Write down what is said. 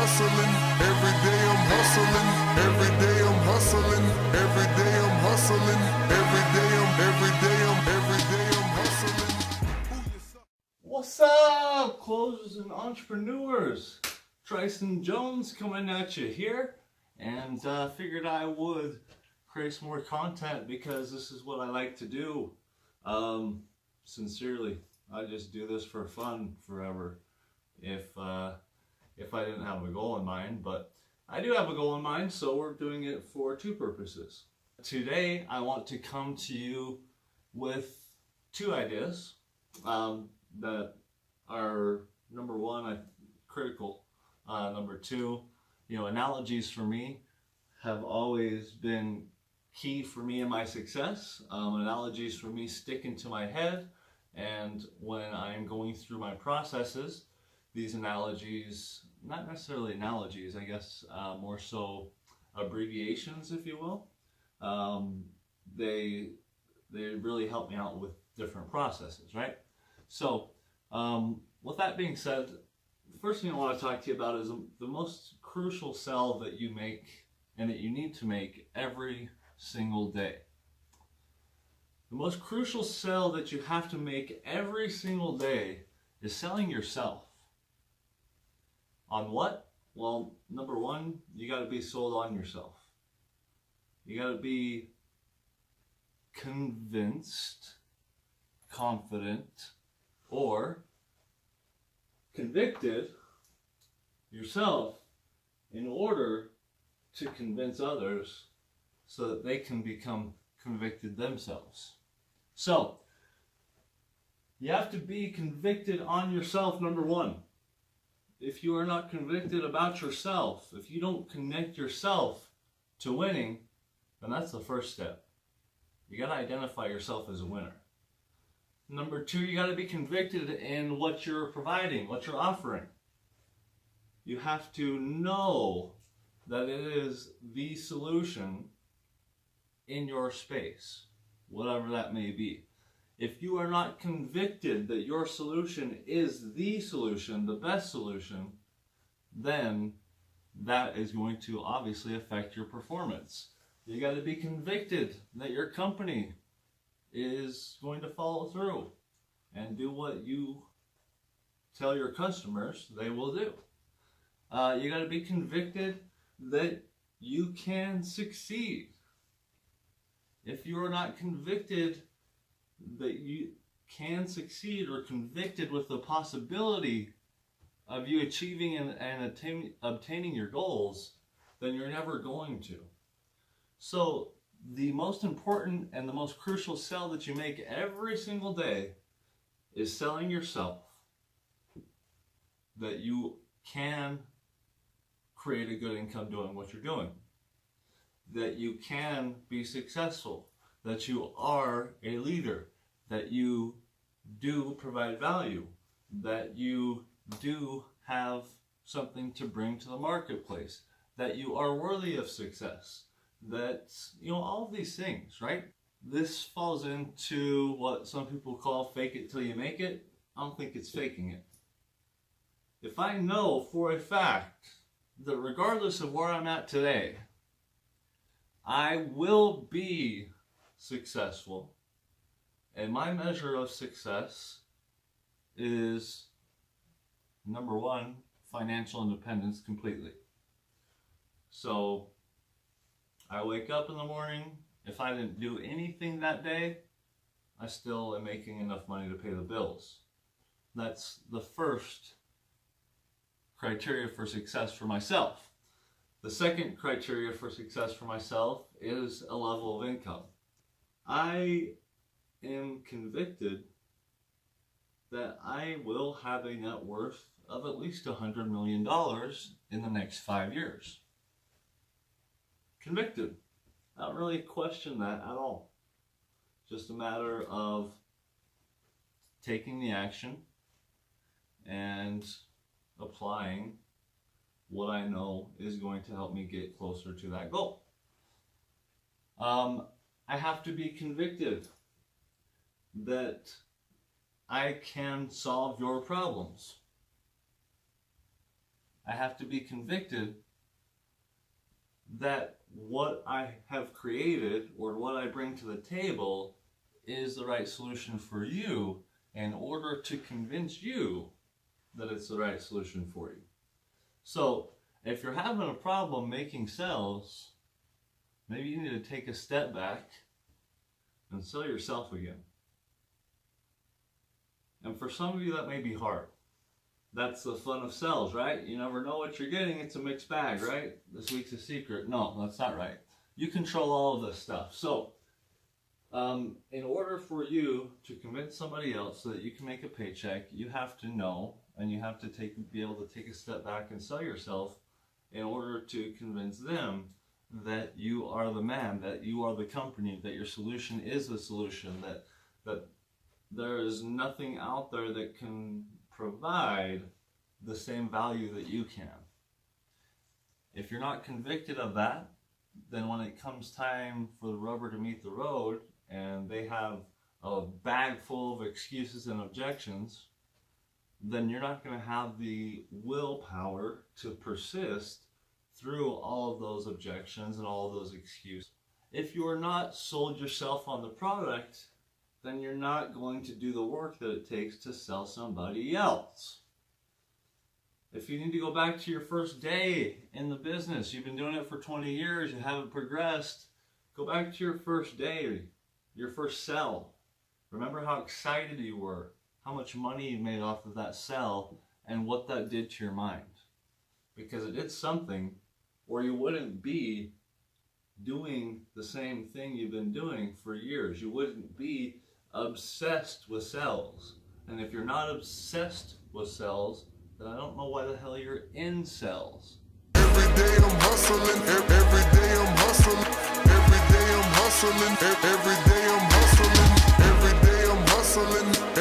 hustling. Every day I'm hustling. Every day I'm hustling. Every day I'm hustling. Every day I'm hustling. What's up, closers and entrepreneurs? Tryson Jones coming at you here, and figured I would create some more content because this is what I like to do. Sincerely, I just do this for fun forever. If I didn't have a goal in mind, but I do have a goal in mind, so we're doing it for two purposes. Today, I want to come to you with two ideas that are, number one, critical. Number two, analogies for me have always been key for me in my success. Analogies for me stick into my head, and when I'm going through my processes, these analogies, not necessarily analogies, I guess, more so abbreviations, if you will, they really help me out with different processes, right? So, with that being said, the first thing I want to talk to you about is the most crucial sell that you make and that you need to make every single day. The most crucial sell that you have to make every single day is selling yourself. On what? Well, number one, you got to be sold on yourself. You got to be convinced, confident, or convicted yourself in order to convince others so that they can become convicted themselves. So, you have to be convicted on yourself, number one. If you are not convicted about yourself, if you don't connect yourself to winning, then that's the first step. You got to identify yourself as a winner. Number two, you got to be convicted in what you're providing, what you're offering. You have to know that it is the solution in your space, whatever that may be. If you are not convicted that your solution is the solution, the best solution, then that is going to obviously affect your performance. You got to be convicted that your company is going to follow through and do what you tell your customers they will do. You got to be convicted that you can succeed. If you are not convicted that you can succeed or convicted with the possibility of you achieving and obtaining your goals, then you're never going to. So the most important and the most crucial sell that you make every single day is selling yourself that you can create a good income doing what you're doing, that you can be successful, that you are a leader, that you do provide value, that you do have something to bring to the marketplace, that you are worthy of success, that, all of these things, right? This falls into what some people call fake it till you make it. I don't think it's faking it. If I know for a fact that regardless of where I'm at today, I will be successful, and my measure of success is, number one, financial independence completely. So I wake up in the morning, if I didn't do anything that day, I still am making enough money to pay the bills. That's the first criteria for success for myself. The second criteria for success for myself is a level of income. I am convicted that I will have a net worth of at least $100 million in the next 5 years. Convicted. I don't really question that at all. Just a matter of taking the action and applying what I know is going to help me get closer to that goal. I have to be convicted that I can solve your problems. I have to be convicted that what I have created or what I bring to the table is the right solution for you in order to convince you that it's the right solution for you. So if you're having a problem making sales, maybe you need to take a step back and sell yourself again. And for some of you, that may be hard. That's the fun of sales, right? You never know what you're getting. It's a mixed bag, right? This week's a secret. No, that's not right. You control all of this stuff. So, in order for you to convince somebody else so that you can make a paycheck, you have to know, and you have to be able to take a step back and sell yourself in order to convince them that you are the man, that you are the company, that your solution is the solution, that there is nothing out there that can provide the same value that you can. If you're not convicted of that, then when it comes time for the rubber to meet the road and they have a bag full of excuses and objections, then you're not going to have the willpower to persist through all of those objections and all of those excuses. If you're not sold yourself on the product, then you're not going to do the work that it takes to sell somebody else. If you need to go back to your first day in the business, you've been doing it for 20 years, you haven't progressed, go back to your first day, your first sell. Remember how excited you were, how much money you made off of that sell, and what that did to your mind. Because it did something, or you wouldn't be doing the same thing you've been doing for years. You wouldn't be obsessed with sales. And if you're not obsessed with sales, then I don't know why the hell you're in sales. Every day I'm hustling, every day I'm hustling, every day I'm hustling, every day I'm hustling, every day I'm hustling.